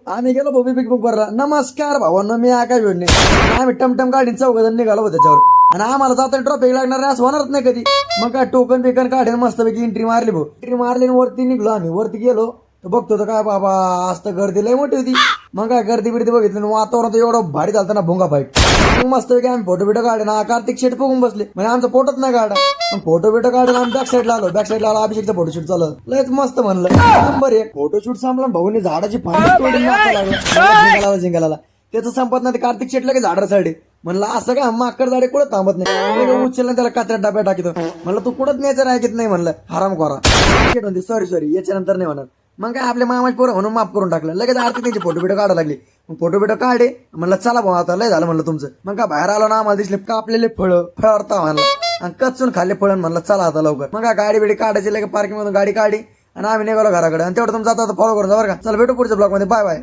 आम्ही गेलो बॉबी पिक बुक भरला. नमस्कार भावांनो, मी आकाश भेटणे. आम्ही टमटम गाडीन चौघजण निघालो होतो त्याच्यावर आणि आम्हाला जाता ट्रॉफिक लागणार नाही असं होणारच नाही कधी. मग काय टोकन बिकन काढेल मस्तपैकी एंट्री मारली भाऊ. एंट्री मारली आणि वरती निघलो. आम्ही वरती गेलो तर बघतो तर काय बाबा आज तर गर्दी लय मोठी होती. मग काय गर्दी बिर्दी बघितली वातावरण तर एवढं भारी चालतं ना भोंगा फाईट. मग मस्त पैकी आम्ही फोटो बिटो काढे ना कार्तिक शेट बघून बसले म्हणजे आमचा फोटोच नाही काढा. मग फोटो बिटो काढून आम्ही बॅक साईडला आलो. बॅक साईडला आलो अभिषेकचा फोटोशूट चाललं. लयच मस्त म्हणलं नंबर 1 फोटोशूट संपला. भाऊनी झाडाची फांदी तोडून नाचायला लागला जिंगाला. त्याचं संपत नाही कार्तिक शेट लगेच झाडा साडे म्हणलं असं का माकड झाडे कुठं थांबत नाही. उचलला त्याला कात्र्यात डाब्या टाकीतो. म्हणलं तू कुठंच न्यायचं ऐकत नाही म्हणलं हराम खोरा. म्हणते सॉरी याच्यानंतर नाही म्हणत. मग काय आपल्या मामाची पोरं म्हणून माफ करून टाकलं. लगेच आरती त्यांची फोटो बिटो काढायला लागली. मग फोटो बिटो काढे म्हणलं चला भाऊ आता लय झालं म्हणलं तुमचं. मग काय बाहेर आलो ना आम्हाला दिसले कापलेले फळता म्हणलं आणि कच्चून खाल्ले फळण म्हणलं चला आता लवकर. मग काय गाडी बिडी काढायची लगेच पार्किंग मधून गाडी काढी आणि आम्ही निघालो घराकडे. आणि तेवढं तुमचा आता फॉलो करून जा बरं का. चला भेटू पुढच्या ब्लॉग मध्ये. Bye bye.